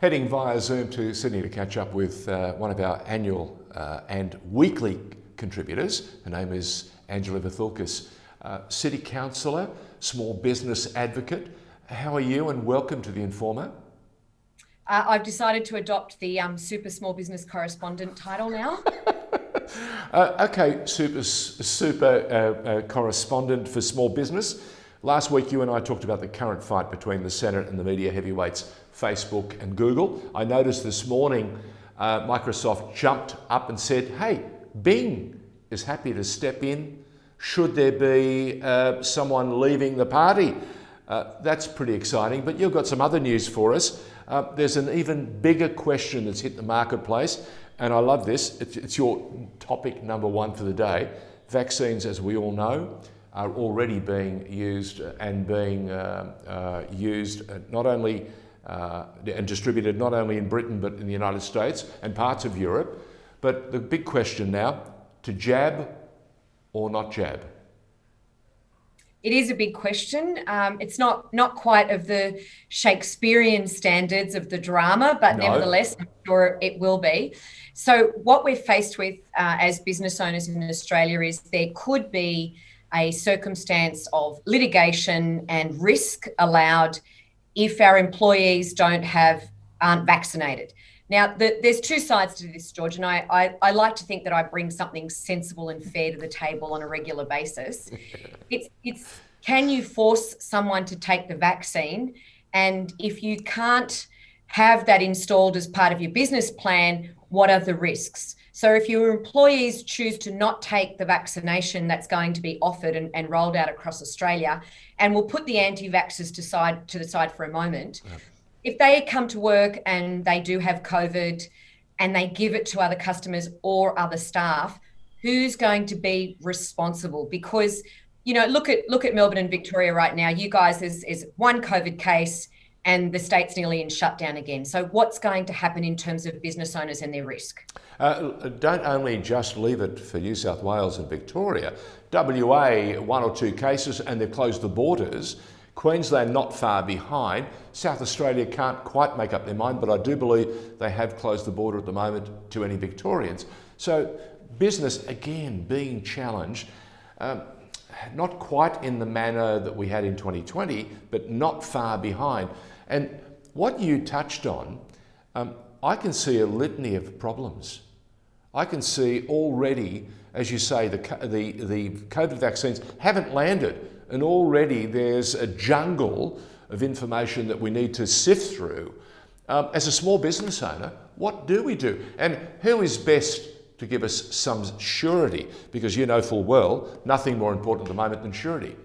Heading via Zoom to Sydney to catch up with one of our annual and weekly contributors. Her name is Angela Vithoulkas, City Councillor, small business advocate. How are you, and welcome to The Informer? I've decided to adopt the super small business correspondent title now. Okay, super correspondent for small business. Last week you and I talked about the current fight between the Senate and the media heavyweights, Facebook and Google. I noticed this morning Microsoft jumped up and said, hey, Bing is happy to step in should there be someone leaving the party. That's pretty exciting, but you've got some other news for us. There's an even bigger question that's hit the marketplace, and I love this. It's your topic number one for the day. Vaccines, as we all know, are already being used and being used not only and distributed not only in Britain but in the United States and parts of Europe. But the big question now, to jab or not jab? It is a big question. It's not quite of the Shakespearean standards of the drama, but No. Nevertheless, I'm sure it will be. So what we're faced with as business owners in Australia is there could be a circumstance of litigation and risk allowed if our employees aren't vaccinated. Now, there's two sides to this, George, and I like to think that I bring something sensible and fair to the table on a regular basis. It's can you force someone to take the vaccine? And if you can't have that installed as part of your business plan, what are the risks? So if your employees choose to not take the vaccination that's going to be offered and rolled out across Australia, and we'll put the anti-vaxxers to the side for a moment. Yeah. If they come to work and they do have COVID and they give it to other customers or other staff, who's going to be responsible? Because, you know, look at Melbourne and Victoria right now. You guys, is one COVID case and the state's nearly in shutdown again. So what's going to happen in terms of business owners and their risk? Don't only just leave it for New South Wales and Victoria. WA, one or two cases, and they've closed the borders. Queensland not far behind. South Australia can't quite make up their mind, but I do believe they have closed the border at the moment to any Victorians. So business, again, being challenged, not quite in the manner that we had in 2020, but not far behind. And what you touched on, I can see a litany of problems. I can see already, as you say, the COVID vaccines haven't landed, and already there's a jungle of information that we need to sift through. As a small business owner, what do we do? And who is best to give us some surety? Because you know full well, nothing more important at the moment than surety.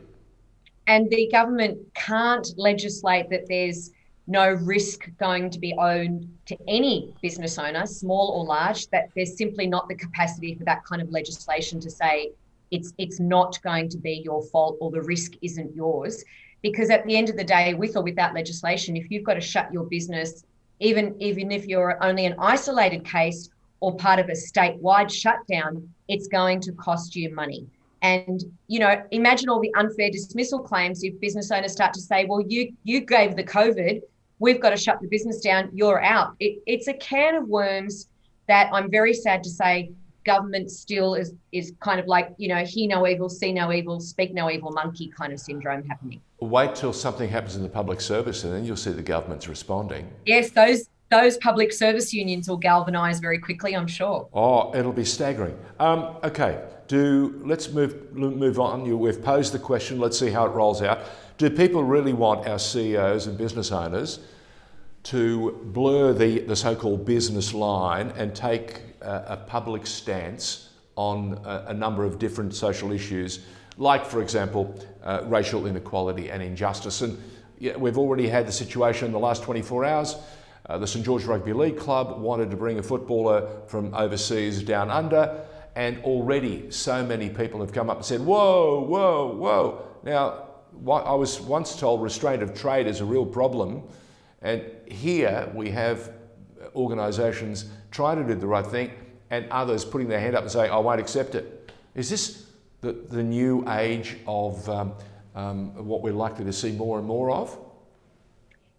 And the government can't legislate that there's no risk going to be owed to any business owner, small or large, that there's simply not the capacity for that kind of legislation to say it's not going to be your fault or the risk isn't yours. Because at the end of the day, with or without legislation, if you've got to shut your business, even if you're only an isolated case or part of a statewide shutdown, it's going to cost you money. And, you know, imagine all the unfair dismissal claims if business owners start to say, well, you gave the COVID, we've got to shut the business down, you're out. It's a can of worms that I'm very sad to say government still is kind of like, you know, hear no evil, see no evil, speak no evil monkey kind of syndrome happening. Wait till something happens in the public service and then you'll see the government's responding. Yes, those public service unions will galvanise very quickly, I'm sure. Oh, it'll be staggering. Okay, let's move on. We've posed the question, let's see how it rolls out. Do people really want our CEOs and business owners to blur the so-called business line and take a public stance on a number of different social issues, like, for example, racial inequality and injustice? And we've already had the situation in the last 24 hours. The St George Rugby League Club wanted to bring a footballer from overseas down under, and already so many people have come up and said, whoa, whoa, whoa. Now, I was once told restraint of trade is a real problem, and here we have organisations trying to do the right thing and others putting their hand up and saying, I won't accept it. Is this the new age of what we're likely to see more and more of?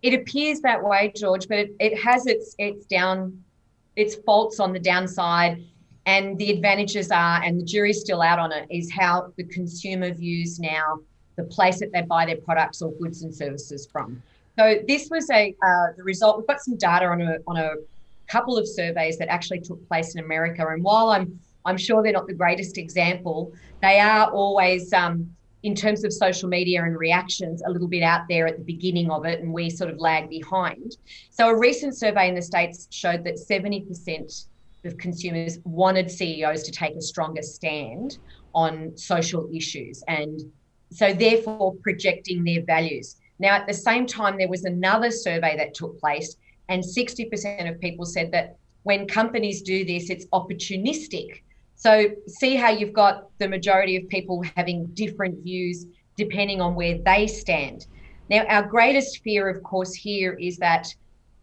It appears that way, George, but it has its faults on the downside, and the advantages are, and the jury's still out on it, is how the consumer views now the place that they buy their products or goods and services from. So this was the result. We've got some data on a couple of surveys that actually took place in America, and while I'm sure they're not the greatest example, they are always, in terms of social media and reactions, a little bit out there at the beginning of it, and we sort of lag behind. So a recent survey in the States showed that 70% of consumers wanted CEOs to take a stronger stand on social issues, and so therefore projecting their values. Now, at the same time, there was another survey that took place, and 60% of people said that when companies do this, it's opportunistic. So see how you've got the majority of people having different views depending on where they stand. Now, our greatest fear, of course, here is that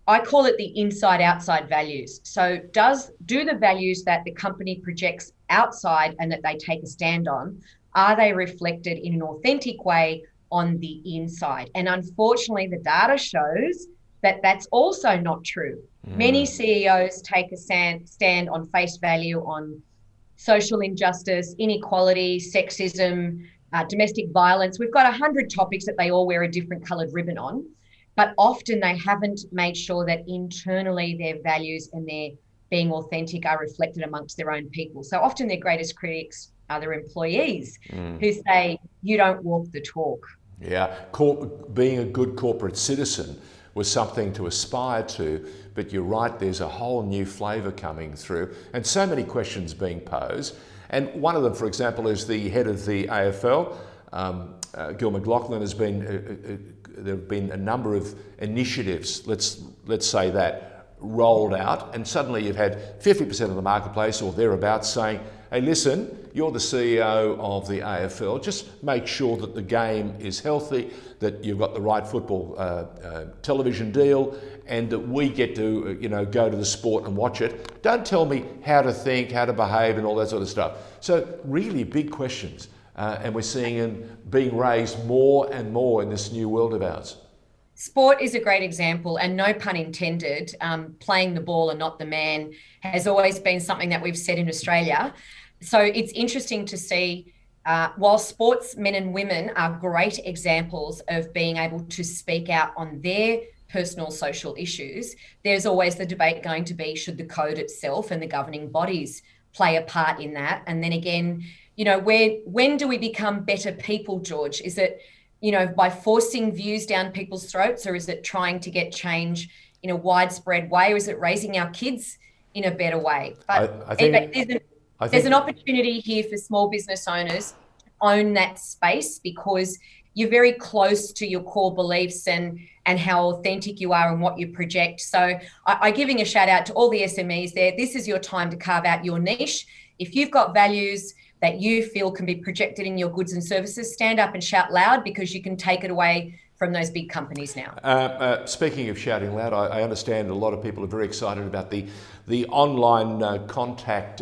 I call it the inside-outside values. So do the values that the company projects outside and that they take a stand on, are they reflected in an authentic way on the inside? And unfortunately, the data shows that that's also not true. Many CEOs take a stand on face value on social injustice, inequality, sexism, domestic violence. We've got 100 topics that they all wear a different coloured ribbon on, but often they haven't made sure that internally their values and their being authentic are reflected amongst their own people. So often their greatest critics are their employees who say, you don't walk the talk. Yeah, being a good corporate citizen was something to aspire to, but you're right, there's a whole new flavour coming through and so many questions being posed. And one of them, for example, is the head of the AFL, Gil McLachlan, there have been a number of initiatives, let's say that, rolled out, and suddenly you've had 50% of the marketplace or thereabouts saying, hey, listen, you're the CEO of the AFL, just make sure that the game is healthy, that you've got the right football television deal, and that we get to go to the sport and watch it. Don't tell me how to think, how to behave and all that sort of stuff. So really big questions, and we're seeing them being raised more and more in this new world of ours. Sport is a great example, and no pun intended, playing the ball and not the man has always been something that we've said in Australia. So it's interesting to see, while sportsmen and women are great examples of being able to speak out on their personal social issues, there's always the debate going to be, should the code itself and the governing bodies play a part in that? And then again, when do we become better people, George? Is it by forcing views down people's throats, or is it trying to get change in a widespread way, or is it raising our kids in a better way? But I think there's an opportunity here for small business owners to own that space, because you're very close to your core beliefs and how authentic you are and what you project. So I'm giving a shout out to all the SMEs there. This is your time to carve out your niche. If you've got values that you feel can be projected in your goods and services, stand up and shout loud, because you can take it away from those big companies now. Speaking of shouting loud, I understand a lot of people are very excited about the online contact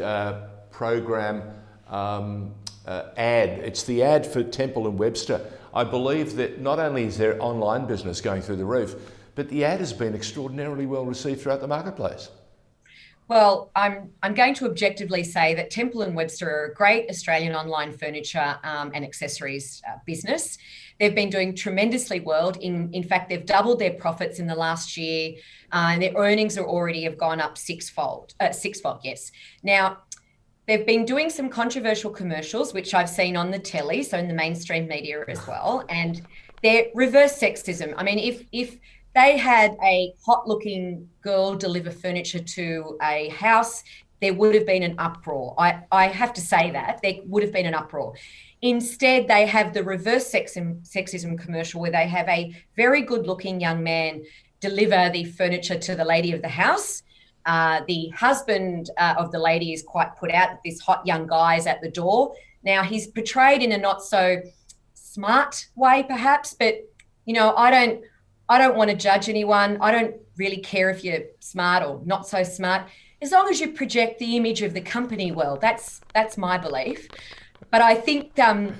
program ad. It's the ad for Temple and Webster. I believe that not only is their online business going through the roof, but the ad has been extraordinarily well received throughout the marketplace. Well, I'm going to objectively say that Temple and Webster are a great Australian online furniture and accessories business. They've been doing tremendously well. In fact, they've doubled their profits in the last year, and their earnings have gone up sixfold. Yes. Now, they've been doing some controversial commercials, which I've seen on the telly, so in the mainstream media as well, and they're reverse sexism. I mean, if they had a hot-looking girl deliver furniture to a house, there would have been an uproar. I have to say that. There would have been an uproar. Instead, they have the reverse sexism commercial, where they have a very good-looking young man deliver the furniture to the lady of the house. The husband of the lady is quite put out that this hot young guy is at the door. Now, he's portrayed in a not-so-smart way, perhaps, but, I don't want to judge anyone. I don't really care if you're smart or not so smart, as long as you project the image of the company well. That's my belief. But I think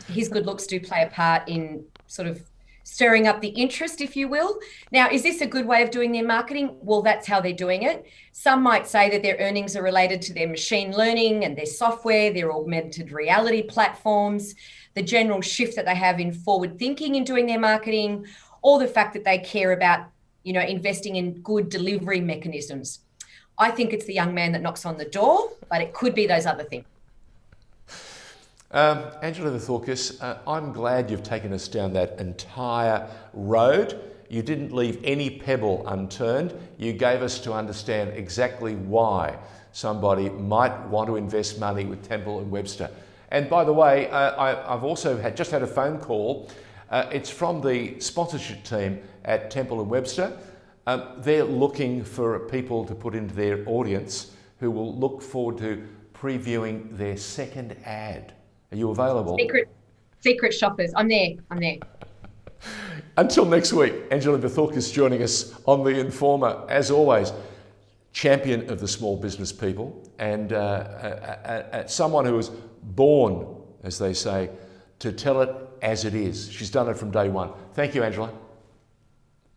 his good looks do play a part in sort of stirring up the interest, if you will. Now, is this a good way of doing their marketing? Well, that's how they're doing it. Some might say that their earnings are related to their machine learning and their software, their augmented reality platforms, the general shift that they have in forward thinking in doing their marketing, or the fact that they care about, investing in good delivery mechanisms. I think it's the young man that knocks on the door, but it could be those other things. Angela Vithoulkas, I'm glad you've taken us down that entire road. You didn't leave any pebble unturned. You gave us to understand exactly why somebody might want to invest money with Temple and Webster. And by the way, I've also just had a phone call. It's from the sponsorship team at Temple and Webster. They're looking for people to put into their audience who will look forward to previewing their second ad. Are you available? Secret shoppers. I'm there. Until next week, Angela Vithoulkas joining us on The Informer. As always, champion of the small business people and someone who was born, as they say, to tell it as it is. She's done it from day one. Thank you, Angela.